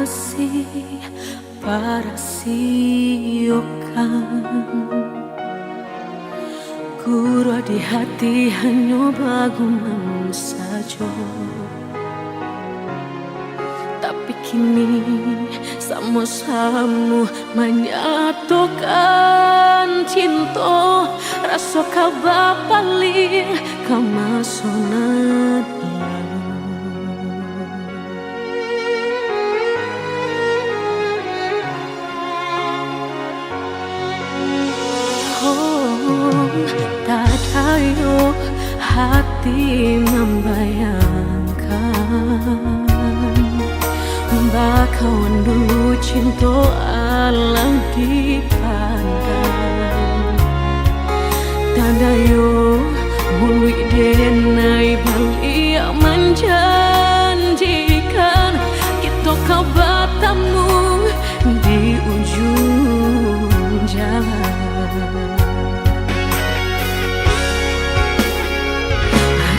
masih para siokan Guru di hati hanya bagumam saja. Tapi kini sama-sama menyatukan cinta. Rasa kabar paling kamasonan. Tak tahu hati membayangkan bakawan dulu cinta alam dipandang. Tadayo bului denai bali menjanjikan kita kau bertemu di ujung jalan.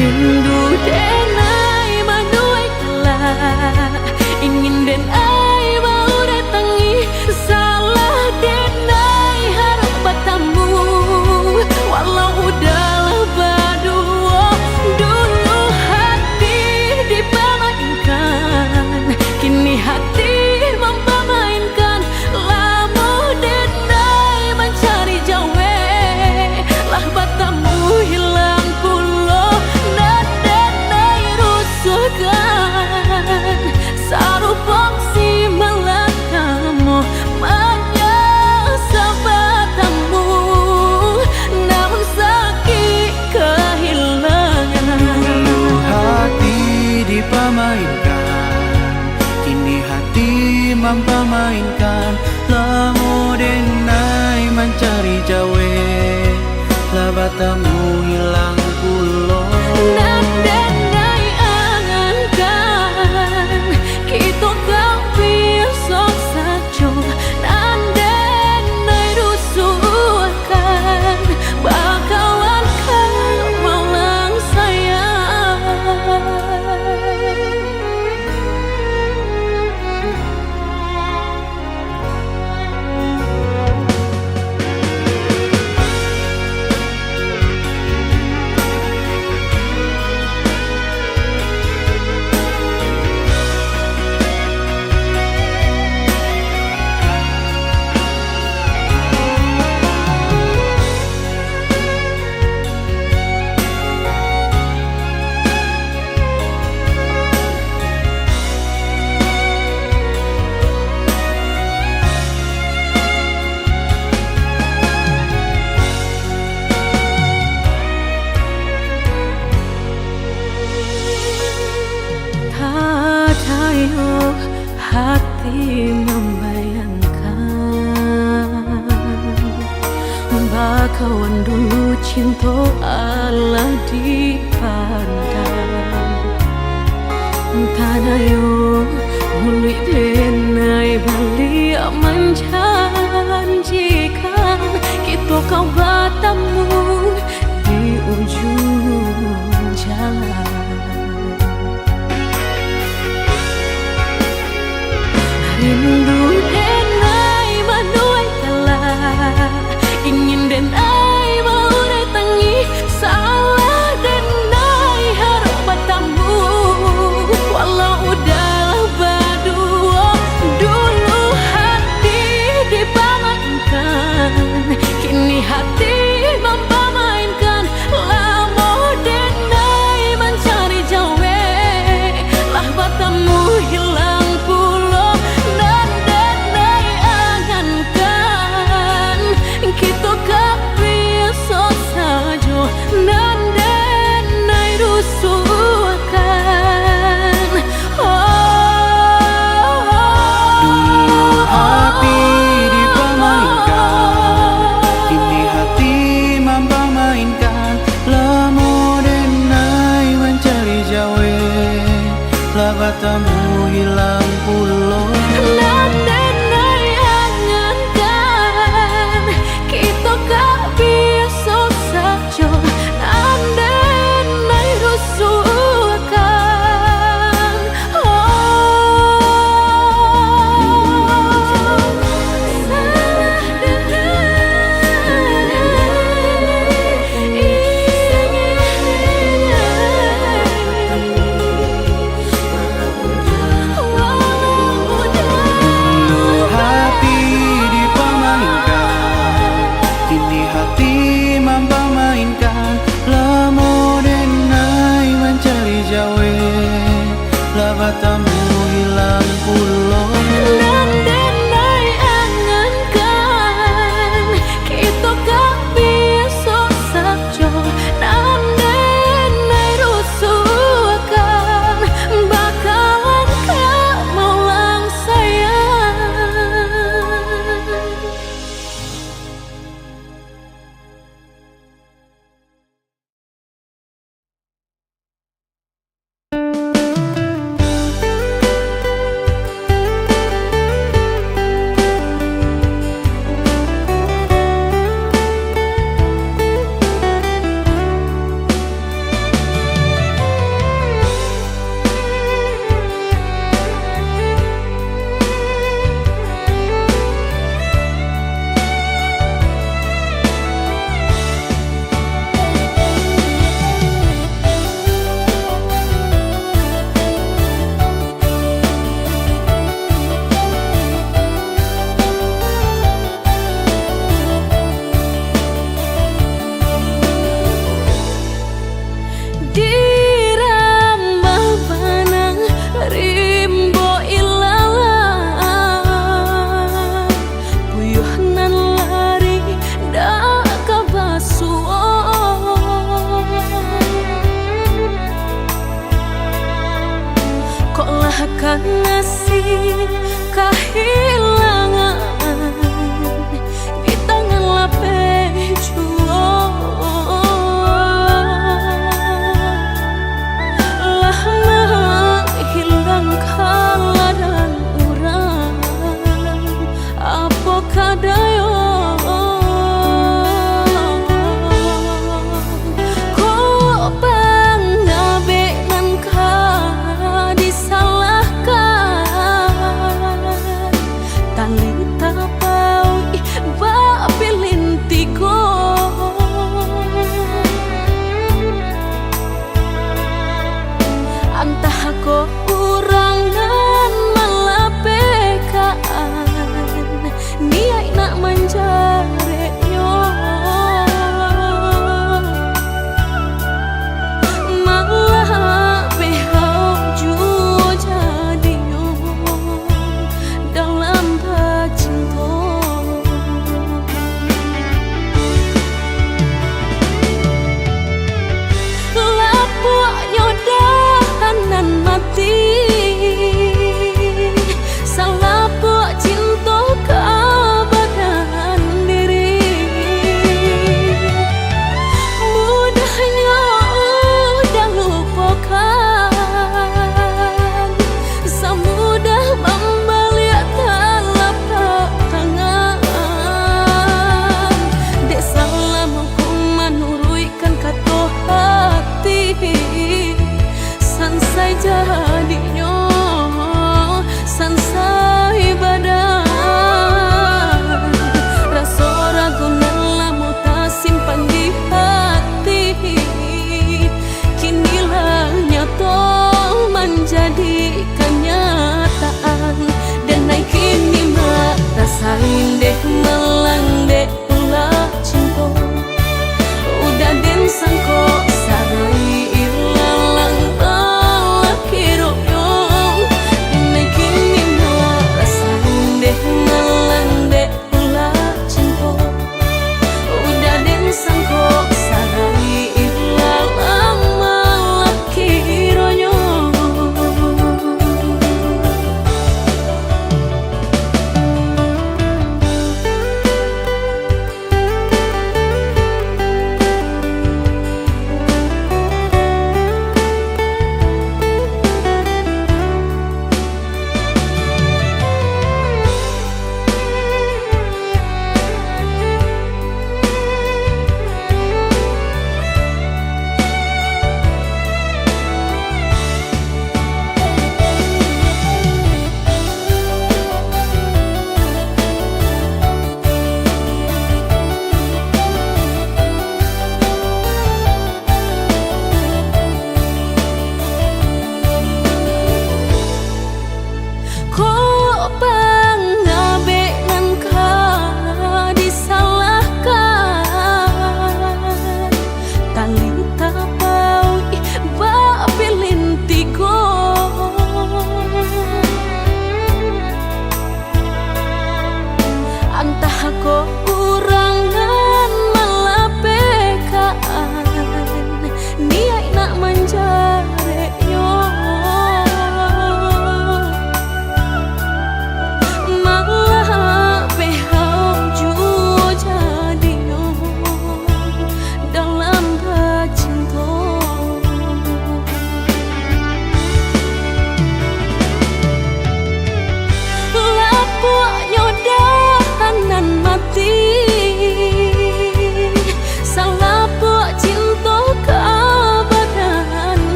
Rindu denai manuai kelak, ingin denai mau datangi, salah denai harap bertemu. Walau udahlah berdua, dulu hati dipermainkan, kini hati mempermainkan. Lama denai mencari jawe, lah bertemu hilang pulau. Sarupang si melatamu menyesabatamu, namun sakit kehilangan. Hati dipermainkan, kini hati mempermainkan. Lamu denai mencari jawe, lah batamu hilang pulau. Hati membayangkan bakawan dulu cinta Allah dipandang. Tadayo bului denai bali menjanjikan kita kau bertemu di ujung jalan. Rindu denai manuai kelak, ingin denai mau datangi, salah denai harap bertemu. Walau udahlah berdua, dulu hati dipermainkan, kini hati mempermainkan. Lama denai mencari jawe, lah bertemu hilang pulau. Kita biasa saja dan denai rusuhkan. Dulu hati dipermainkan, kini hati mempermainkan. Lama denai mencari jawe, lah bertemu hilang pulau. nasib kehilangan di tangan lapeh juang lah menghilang kala dan urang apa kadayo antah ko urangan malapekaan niai nak manjare yo malah behau juo jadi yo dalam cinta lapuk nyodahanan mati salah buat cinta keabadian diri mudahnya udah lupakan semudah membalik telapak tangan dek salah hukuman nuruikan kata hati sansai jadinya sansai badan rasa ragu nelamu tak simpan di hati kinilah nyata menjadi kenyataan dan naik kini mata saling deh melang deh ulah cinta udah den sangko sarai ilalang akhir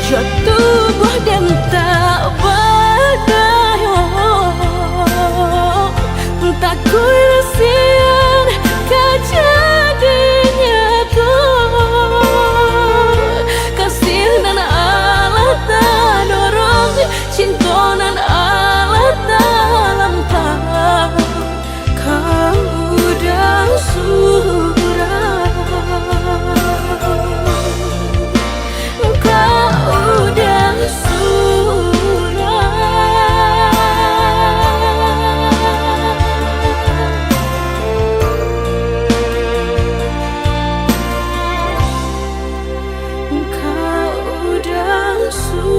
tubuh dan tak berdaya, tak kurasian kejadiannya tuh. Kasih dan Allah tak dorong, cinta dan Allah tak lampau. Kau udah surah, kau udah surah. Kau udah surah.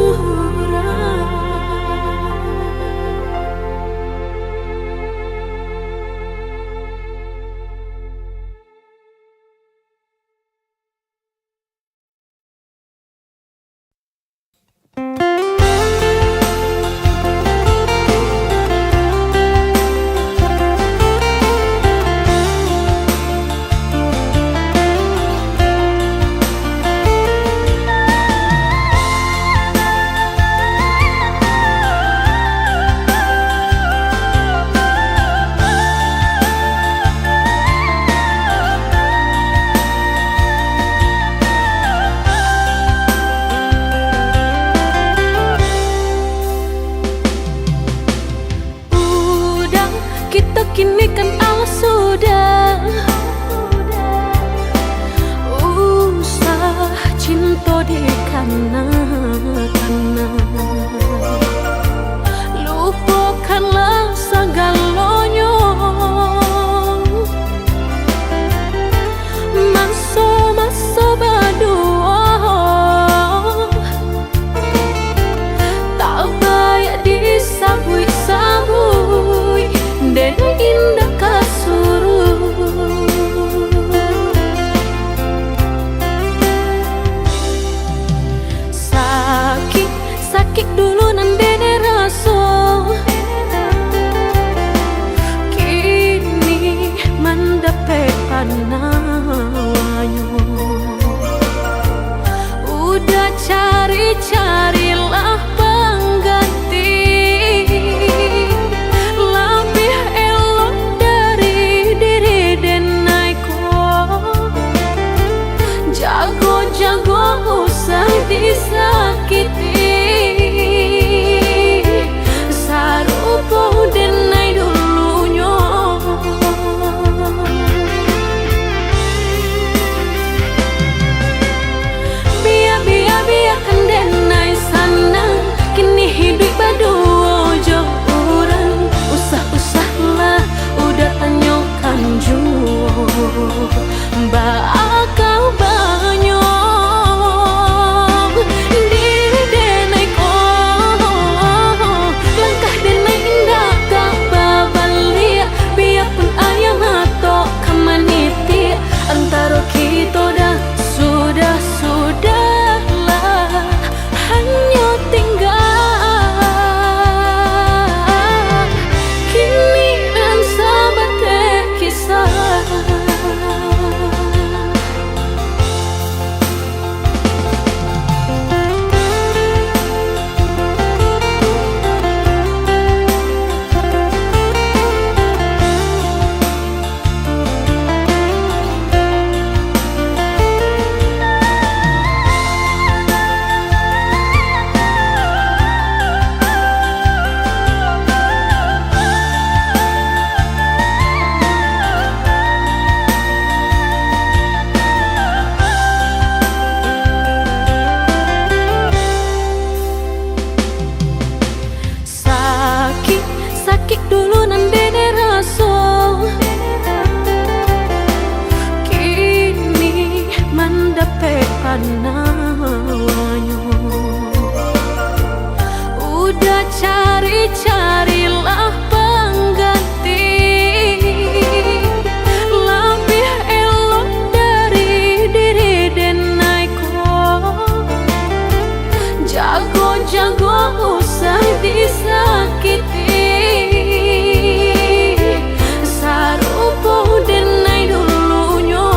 Kita kini kan Allah sudah usah cinta di kana-kana. Lupakanlah segalanya, masa-masa berdua tak baik disabui-sabui dan indah kasuruh. Sakit dulu nan dene rasa, kini mendapat panawanyo. Udah cari-carilah pengganti lebih elok dari diri denaiku. Jago-jago usah disakiti, sarupo denai dulunya. Biarkan denai sana, kini hidup berdua jauh orang. Usah-usahlah udah tanyakan jua, bakal banyak diri denai langkah denai indah tak babalia. Biarpun ayam atau kamaniti antara kita dah sudahlah hanya tinggal kini dan sahabat kisah. Sakit dulu nan dene rasa, kini mendapat panawanyo. Udah cari-carilah pengganti lebih elok dari diri denaiku. Jago-jago usah disakiti, sarupo denai dulunya.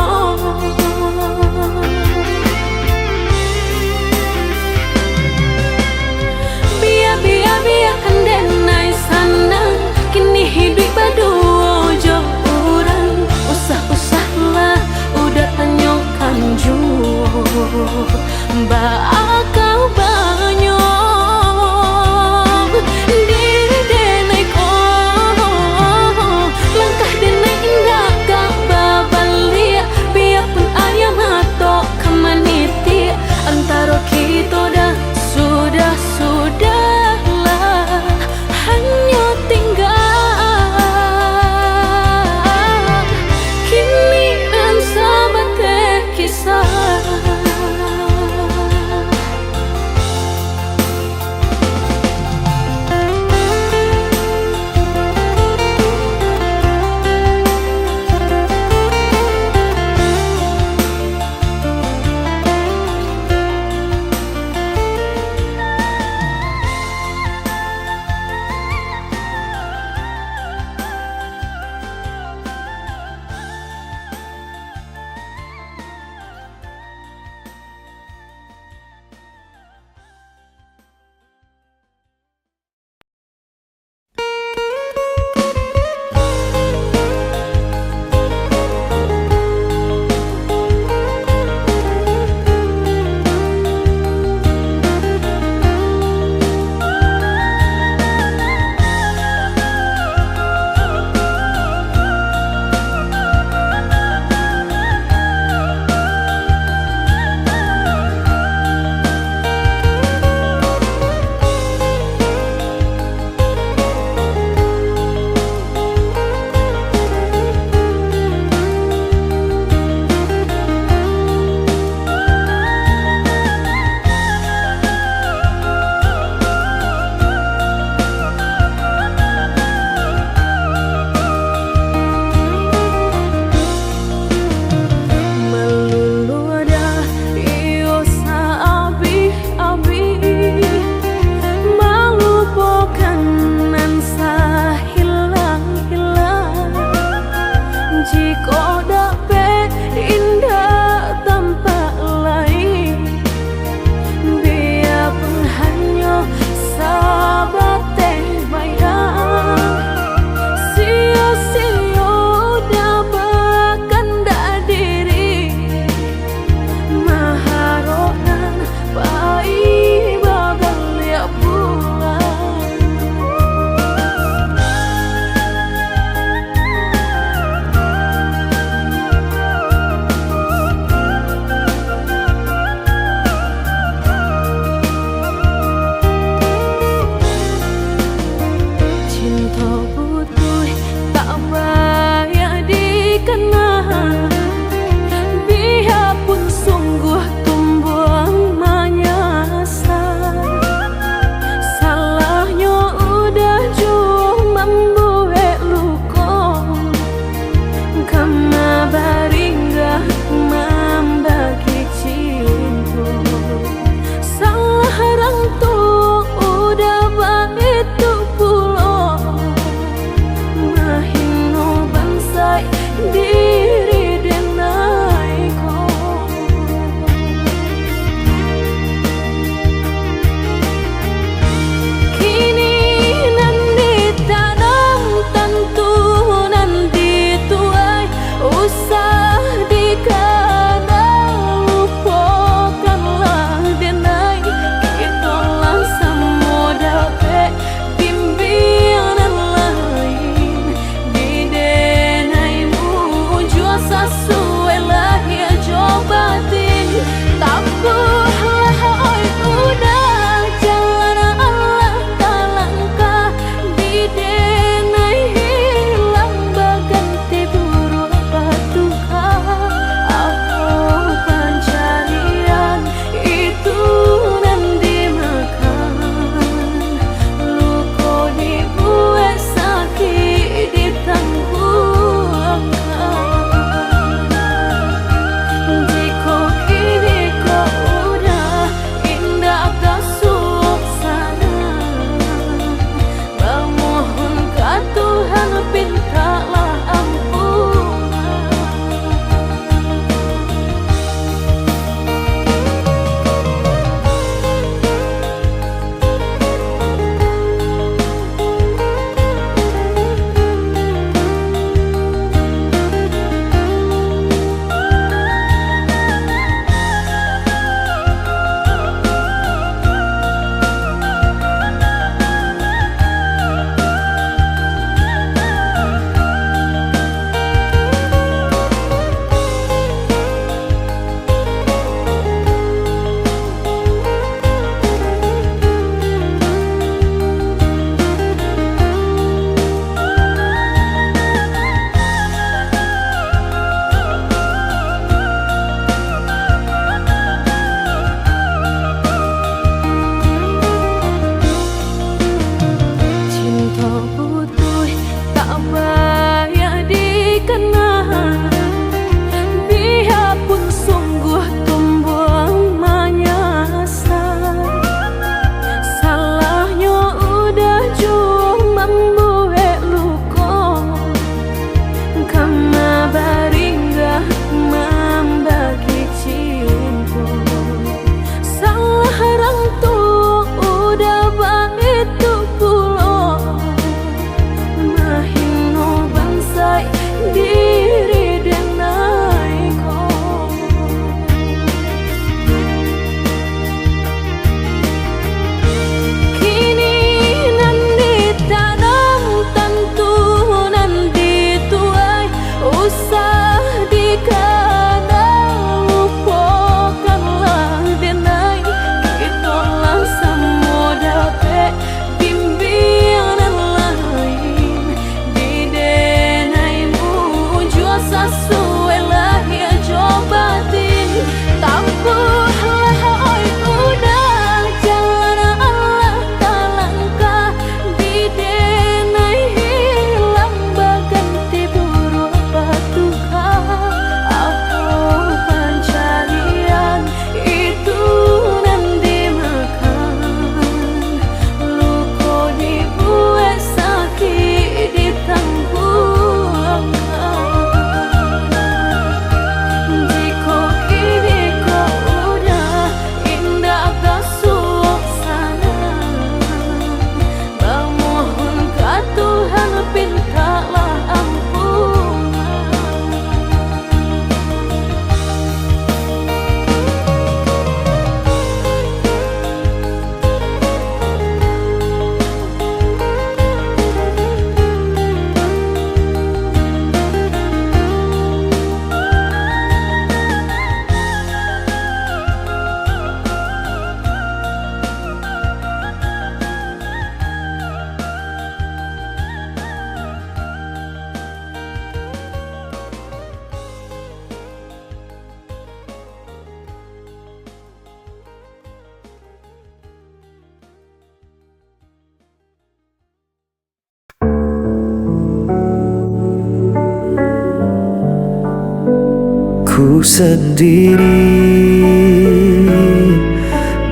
Aku sendiri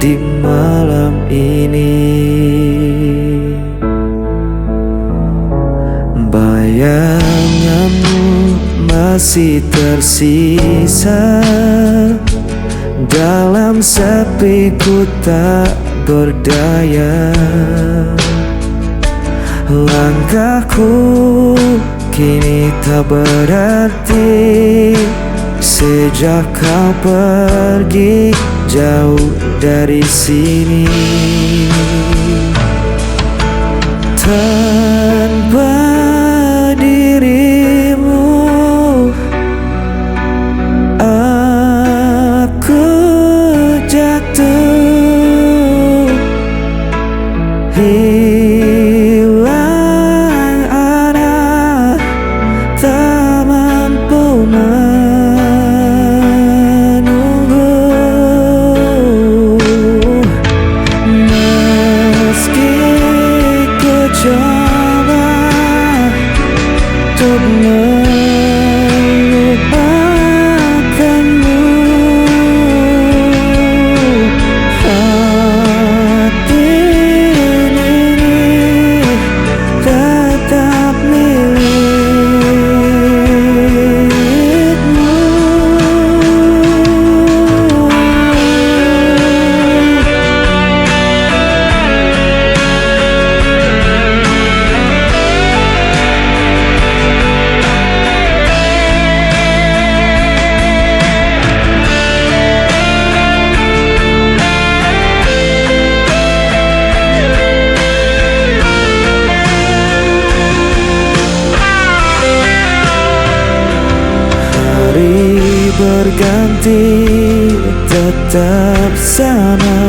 di malam ini. Bayanganmu masih tersisa dalam sepiku tak berdaya. Langkahku kini tak berarti sejak kau pergi jauh dari sini. Tanpa dirimu aku jatuh, hilang arah, tak mampu menunggu. Meski ku coba untuk melupakanmu, hati ini tetap milikmu. Hari berganti tetap sama,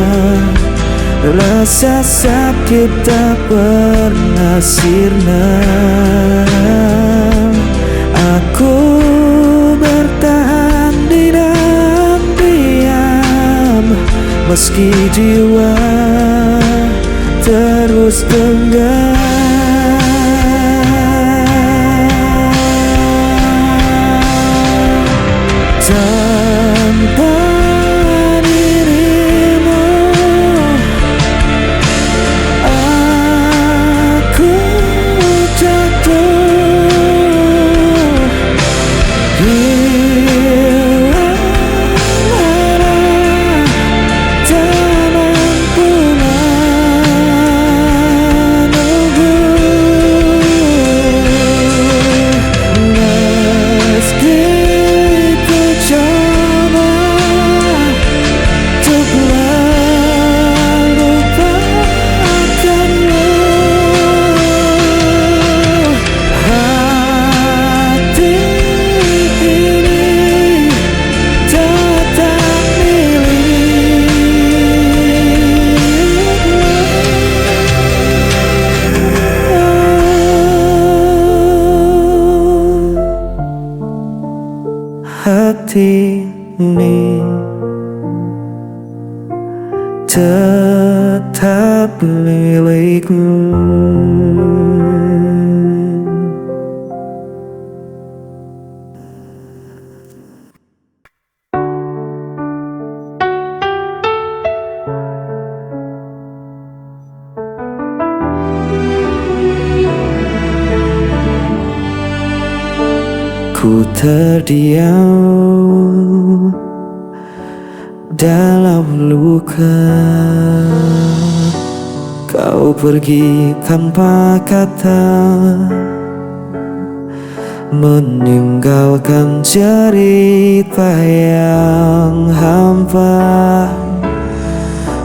rasa sakit tak pernah sirna. Aku bertahan di dalam diam, meski jiwa terus tenggelam. Tanpa dirimu aku jatuh, hilang arah, tak mampu menunggu. Meski coba untuk melupakanmu, hati ini tetap milikmu. Hati ini tetap milikmu. Ku terdiam dalam luka, kau pergi tanpa kata, meninggalkan cerita yang hampa.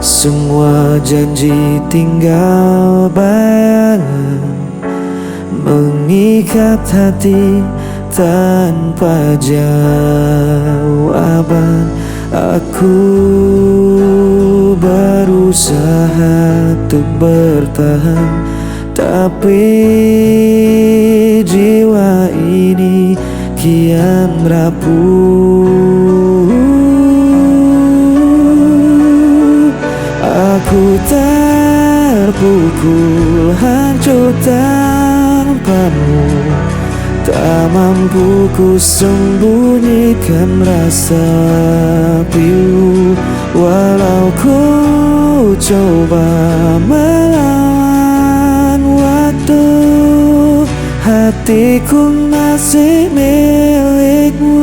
Semua janji tinggal bayangan, mengikat hati tanpa jawaban. Aku berusaha untuk bertahan, tapi jiwa ini kian rapuh. Aku terpukul hancur tanpamu, Tak mampu ku sembunyikan rasa pilu, walau ku coba melawan waktu. Hatiku masih milikmu.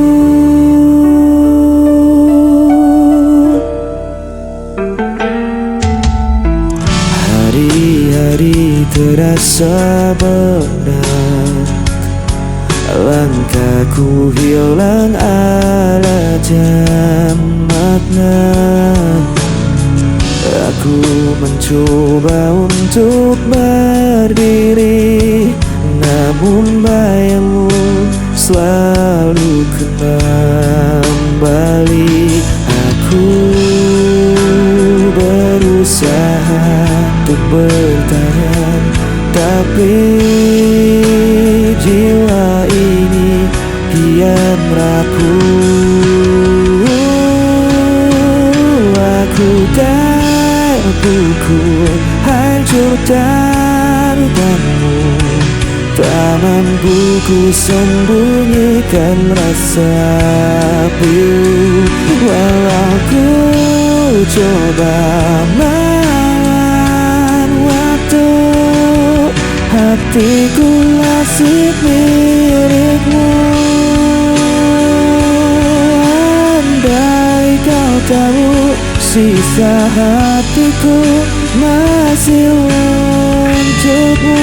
Hari-hari terasa berat, langkahku hilang arah dan makna. Aku mencoba untuk berdiri, namun bayangmu selalu kembali. Aku berusaha untuk bertahan, tapi jiwa ini kian rapuh. Aku terpukul, hancur tanpamu. Tak mampu ku sembunyikan rasa pilu, walau ku coba melawan waktu. Hatiku masih milikmu. Andai kau tahu sisa hatiku masih untukmu.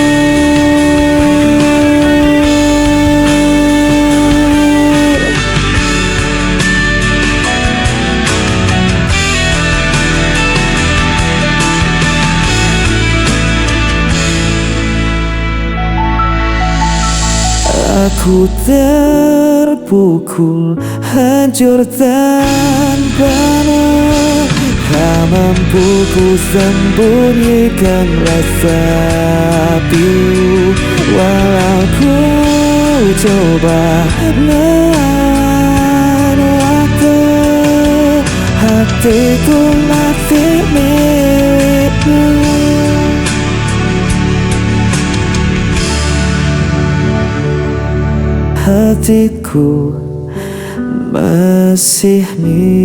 Aku terpukul, hancur tanpamu. Tak mampu ku sembunyikan rasa pilu, walau ku coba melawan waktu. Hatiku masih milikmu. Hatiku masih milikmu.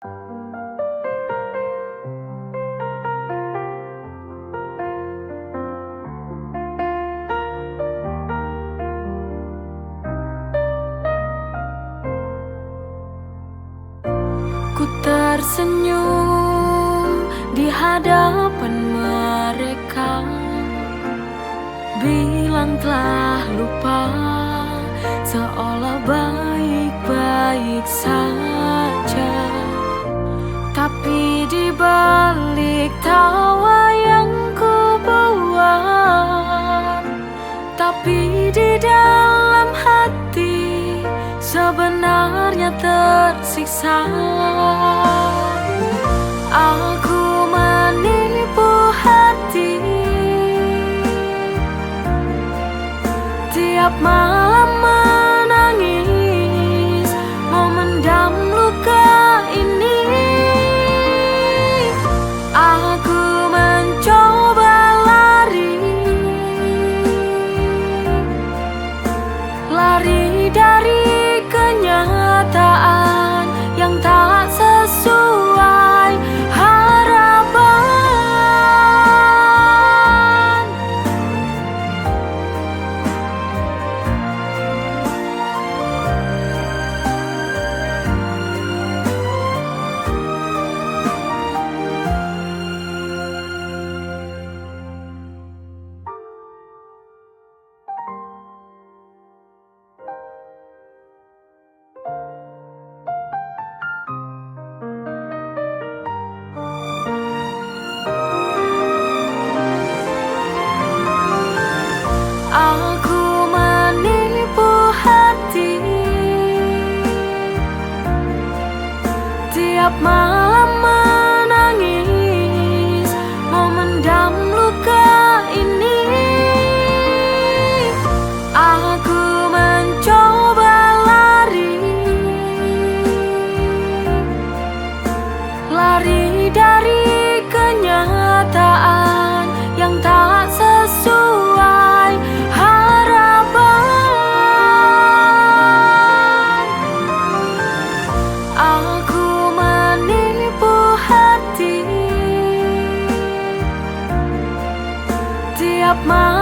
Ku tersenyum di hadapan mereka, bilang telah lupa, seolah baik-baik saja. Tapi di balik tawa yang ku buat, tapi di dalam hati sebenarnya tersiksa. Aku menipu hati, tiap malam menangis, memendam luka ini. Aku mencoba lari dari kenyataan yang tak sesuai harapan. Aku menipu hati, tiap malam menangis, memendam luka ini. Aku mencoba lari dari kenyataan yang tak sesuai harapan. Aku menipu hati, tiap malam